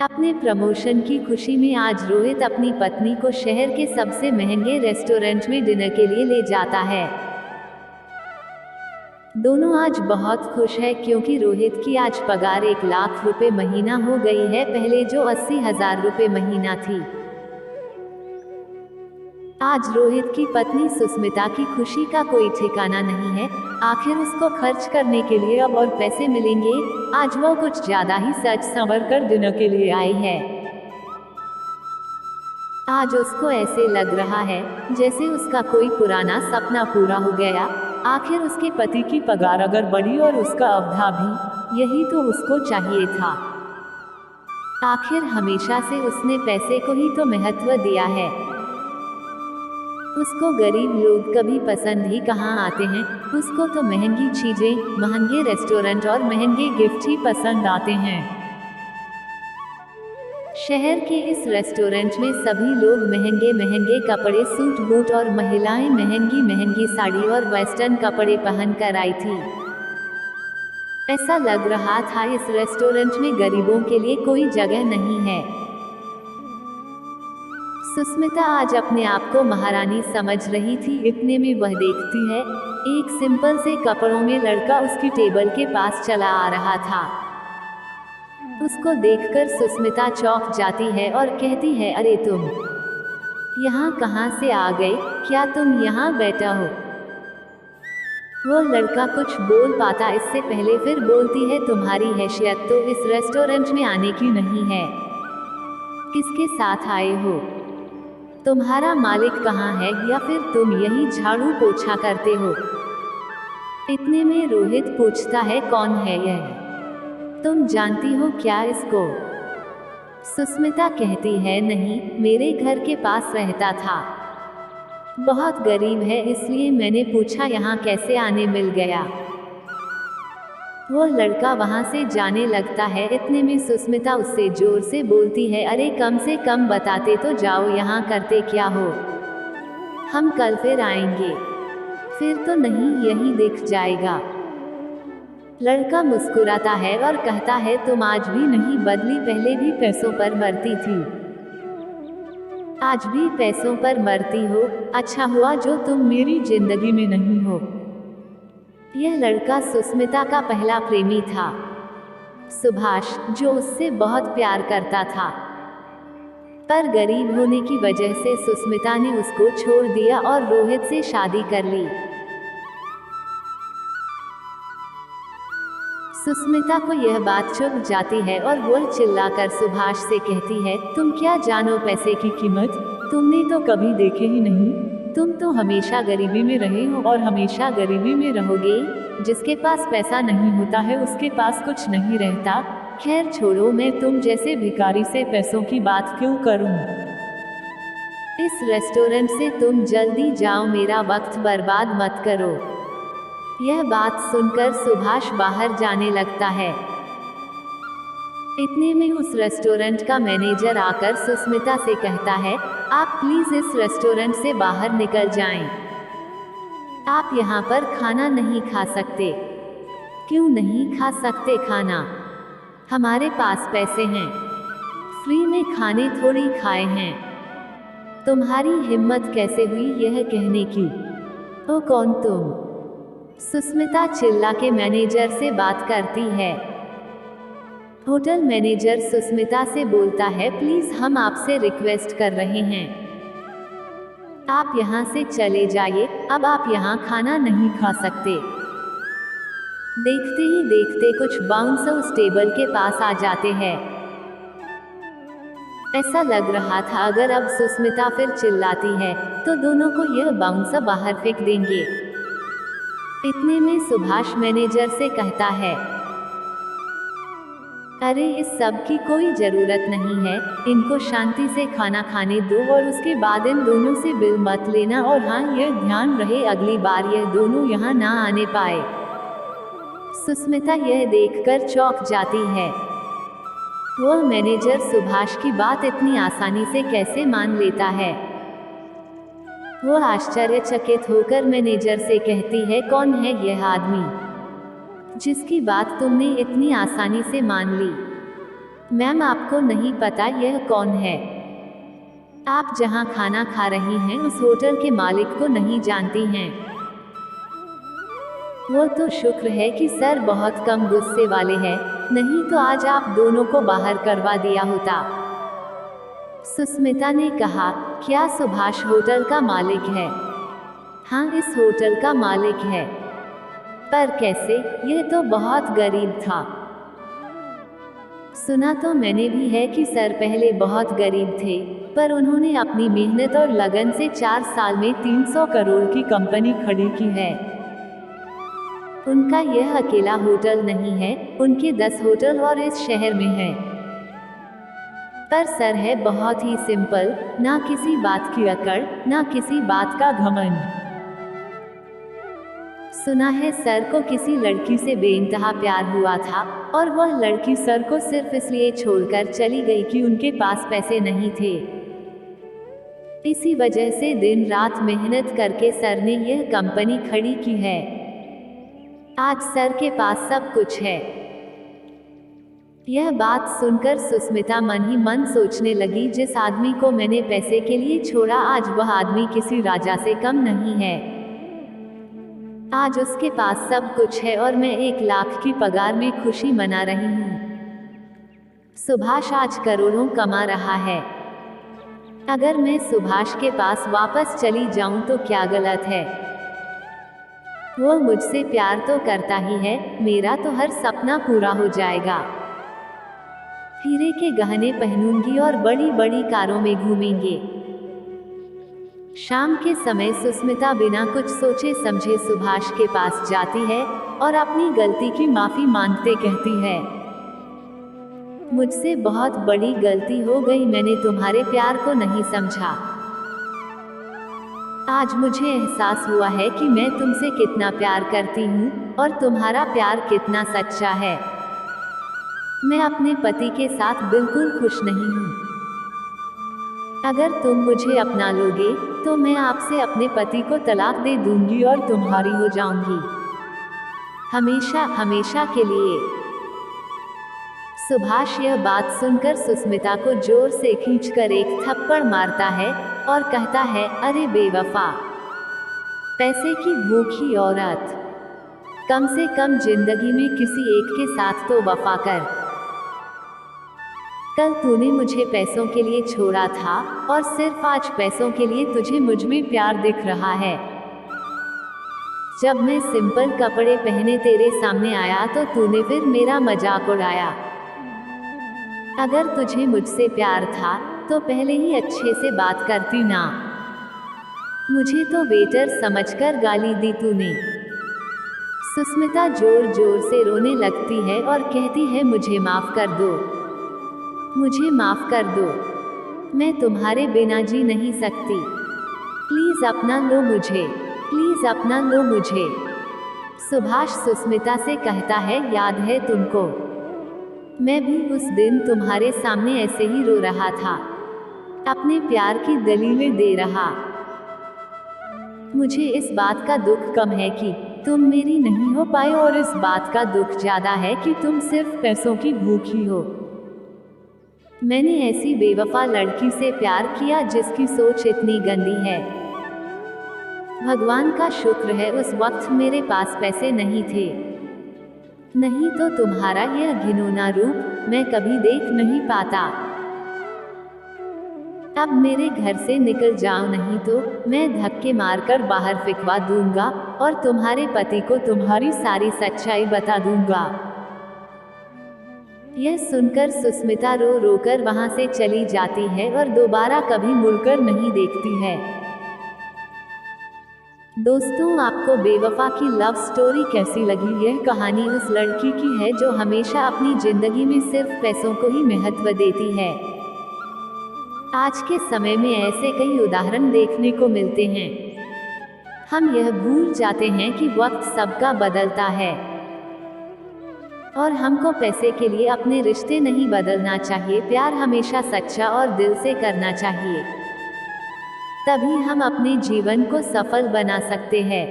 अपने प्रमोशन की खुशी में आज रोहित अपनी पत्नी को शहर के सबसे महंगे रेस्टोरेंट में डिनर के लिए ले जाता है। दोनों आज बहुत खुश है क्योंकि रोहित की आज पगार 1 लाख रुपए महीना हो गई है, पहले जो 80,000 रुपए महीना थी। आज रोहित की पत्नी सुस्मिता की खुशी का कोई ठिकाना नहीं है। आखिर उसको खर्च करने के लिए अब और पैसे मिलेंगे। आज वो कुछ ज्यादा ही सज संवर कर डिनर के लिए आई है। आज उसको ऐसे लग रहा है जैसे उसका कोई पुराना सपना पूरा हो गया। आखिर उसके पति की पगार अगर बढ़ी और उसका अवधा भी, यही तो उसको चाहिए था। आखिर हमेशा से उसने पैसे को ही तो महत्व दिया है। उसको गरीब लोग कभी पसंद ही कहाँ आते हैं। उसको तो महंगी चीजें, महंगे रेस्टोरेंट और महंगे गिफ्ट ही पसंद आते हैं। शहर के इस रेस्टोरेंट में सभी लोग महंगे महंगे कपड़े, सूट बूट और महिलाएं महंगी महंगी साड़ी और वेस्टर्न कपड़े पहन कर आई थी। ऐसा लग रहा था इस रेस्टोरेंट में गरीबों के लिए कोई जगह नहीं है। सुस्मिता आज अपने आप को महारानी समझ रही थी। इतने में वह देखती है एक सिंपल से कपड़ों में लड़का उसकी टेबल के पास चला आ रहा था। उसको देखकर सुस्मिता चौंक जाती है और कहती है, अरे तुम यहाँ कहाँ से आ गए? क्या तुम यहाँ बैठा हो? वो लड़का कुछ बोल पाता इससे पहले फिर बोलती है, तुम्हारी हैसियत तो इस रेस्टोरेंट में आने की नहीं है। किसके साथ आए हो? तुम्हारा मालिक कहाँ है, या फिर तुम यही झाड़ू पोछा करते हो? इतने में रोहित पूछता है, कौन है यह? तुम जानती हो क्या इसको? सुस्मिता कहती है, नहीं, मेरे घर के पास रहता था। बहुत गरीब है इसलिए मैंने पूछा यहाँ कैसे आने मिल गया। वो लड़का वहां से जाने लगता है। इतने में सुस्मिता उससे जोर से बोलती है, अरे कम से कम बताते तो जाओ यहाँ करते क्या हो? हम कल फिर आएंगे। फिर तो नहीं, यही दिख जाएगा। लड़का मुस्कुराता है और कहता है, तुम आज भी नहीं बदली, पहले भी पैसों पर मरती थी, आज भी पैसों पर मरती हो। अच्छा हुआ जो तुम मेरी जिंदगी में नहीं हो। यह लड़का सुस्मिता का पहला प्रेमी था, सुभाष, जो उससे बहुत प्यार करता था। पर गरीब होने की वजह से सुस्मिता ने उसको छोड़ दिया और रोहित से शादी कर ली। सुस्मिता को यह बात चुभ जाती है और वो चिल्लाकर सुभाष से कहती है, तुम क्या जानो पैसे की कीमत? तुमने तो कभी देखे ही नहीं। तुम तो हमेशा गरीबी में रहे हो और हमेशा गरीबी में रहोगे। जिसके पास पैसा नहीं होता है उसके पास कुछ नहीं रहता। खैर छोड़ो, मैं तुम जैसे भिखारी से पैसों की बात क्यों करूं? इस रेस्टोरेंट से तुम जल्दी जाओ, मेरा वक्त बर्बाद मत करो। यह बात सुनकर सुभाष बाहर जाने लगता है। इतने में उस रेस्टोरेंट का मैनेजर आकर सुस्मिता से कहता है, आप प्लीज इस रेस्टोरेंट से बाहर निकल जाएं। आप यहाँ पर खाना नहीं खा सकते। क्यों नहीं खा सकते खाना? हमारे पास पैसे हैं, फ्री में खाने थोड़ी खाए हैं। तुम्हारी हिम्मत कैसे हुई यह कहने की? ओ कौन तुम? सुस्मिता चिल्ला के मैनेजर से बात करती है। होटल मैनेजर सुस्मिता से बोलता है, प्लीज हम आपसे रिक्वेस्ट कर रहे हैं, आप यहाँ से चले जाइए, अब आप यहाँ खाना नहीं खा सकते। देखते ही देखते कुछ बाउंसर उस टेबल के पास आ जाते हैं। ऐसा लग रहा था अगर अब सुस्मिता फिर चिल्लाती है तो दोनों को यह बाउंसर बाहर फेंक देंगे। इतने में सुभाष मैनेजर से कहता है, अरे इस सब की कोई जरूरत नहीं है, इनको शांति से खाना खाने दो और उसके बाद इन दोनों से बिल मत लेना। और हाँ, यह ध्यान रहे अगली बार यह दोनों यहाँ ना आने पाए। सुस्मिता यह देखकर चौंक जाती है। वह मैनेजर सुभाष की बात इतनी आसानी से कैसे मान लेता है? वह आश्चर्यचकित होकर मैनेजर से कहती है, कौन है यह आदमी जिसकी बात तुमने इतनी आसानी से मान ली? मैम, आपको नहीं पता यह कौन है? आप जहां खाना खा रही हैं उस होटल के मालिक को नहीं जानती हैं? वो तो शुक्र है कि सर बहुत कम गुस्से वाले हैं, नहीं तो आज आप दोनों को बाहर करवा दिया होता। सुस्मिता ने कहा, क्या सुभाष होटल का मालिक है? हाँ, इस होटल का मालिक है। पर कैसे? यह तो बहुत गरीब था। सुना तो मैंने भी है कि सर पहले बहुत गरीब थे, पर उन्होंने अपनी मेहनत और लगन से 4 साल में 300 करोड़ की कंपनी खड़ी की है। उनका यह अकेला होटल नहीं है, उनके 10 होटल और इस शहर में है। पर सर है बहुत ही सिंपल, ना किसी बात की अकड़, ना किसी बात का घमंड। सुना है सर को किसी लड़की से बेइंतहा प्यार हुआ था, और वह लड़की सर को सिर्फ इसलिए छोड़कर चली गई कि उनके पास पैसे नहीं थे। इसी वजह से दिन रात मेहनत करके सर ने यह कंपनी खड़ी की है। आज सर के पास सब कुछ है। यह बात सुनकर सुस्मिता मन ही मन सोचने लगी, जिस आदमी को मैंने पैसे के लिए छोड़ा, आज वह आदमी किसी राजा से कम नहीं है। आज उसके पास सब कुछ है और मैं 1 लाख की पगार में खुशी मना रही हूँ। सुभाष आज करोड़ों कमा रहा है। अगर मैं सुभाष के पास वापस चली जाऊं तो क्या गलत है? वो मुझसे प्यार तो करता ही है, मेरा तो हर सपना पूरा हो जाएगा। हीरे के गहने पहनूंगी और बड़ी बड़ी कारों में घूमेंगे। शाम के समय सुस्मिता बिना कुछ सोचे समझे सुभाष के पास जाती है और अपनी गलती की माफी मांगते कहती है, मुझसे बहुत बड़ी गलती हो गई, मैंने तुम्हारे प्यार को नहीं समझा। आज मुझे एहसास हुआ है कि मैं तुमसे कितना प्यार करती हूँ और तुम्हारा प्यार कितना सच्चा है। मैं अपने पति के साथ बिल्कुल खुश नहीं हूँ। अगर तुम मुझे अपना लोगे तो मैं आपसे अपने पति को तलाक दे दूंगी और तुम्हारी हो जाऊंगी, हमेशा हमेशा के लिए। सुभाष यह बात सुनकर सुस्मिता को जोर से खींचकर एक थप्पड़ मारता है और कहता है, अरे बेवफा, पैसे की भूखी औरत, कम से कम जिंदगी में किसी एक के साथ तो वफा कर। कल तूने मुझे पैसों के लिए छोड़ा था और सिर्फ आज पैसों के लिए तुझे मुझ में प्यार दिख रहा है। जब मैं सिंपल कपड़े पहने तेरे सामने आया तो तूने फिर मेरा मजाक उड़ाया। अगर तुझे मुझसे प्यार था तो पहले ही अच्छे से बात करती ना। मुझे तो वेटर समझकर गाली दी तूने। सुस्मिता जोर जोर से रोने लगती है और कहती है, मुझे माफ कर दो, मुझे माफ कर दो, मैं तुम्हारे बिना जी नहीं सकती। प्लीज अपना लो मुझे, प्लीज अपना लो मुझे। सुभाष सुस्मिता से कहता है, याद है तुमको, मैं भी उस दिन तुम्हारे सामने ऐसे ही रो रहा था, अपने प्यार की दलीलें दे रहा। मुझे इस बात का दुख कम है कि तुम मेरी नहीं हो पाए, और इस बात का दुख ज्यादा है कि तुम सिर्फ पैसों की भूखी हो। मैंने ऐसी बेवफा लड़की से प्यार किया जिसकी सोच इतनी गंदी है। भगवान का शुक्र है उस वक्त मेरे पास पैसे नहीं थे, नहीं तो तुम्हारा यह घिनौना रूप मैं कभी देख नहीं पाता। अब मेरे घर से निकल जाओ, नहीं तो मैं धक्के मारकर बाहर फेंकवा दूंगा और तुम्हारे पति को तुम्हारी सारी सच्चाई बता दूंगा। यह सुनकर सुस्मिता रो रोकर वहां से चली जाती है और दोबारा कभी मुड़कर नहीं देखती है। दोस्तों, आपको बेवफा की लव स्टोरी कैसी लगी? यह कहानी उस लड़की की है जो हमेशा अपनी जिंदगी में सिर्फ पैसों को ही महत्व देती है। आज के समय में ऐसे कई उदाहरण देखने को मिलते हैं। हम यह भूल जाते हैं कि वक्त सबका बदलता है और हमको पैसे के लिए अपने रिश्ते नहीं बदलना चाहिए। प्यार हमेशा सच्चा और दिल से करना चाहिए, तभी हम अपने जीवन को सफल बना सकते हैं।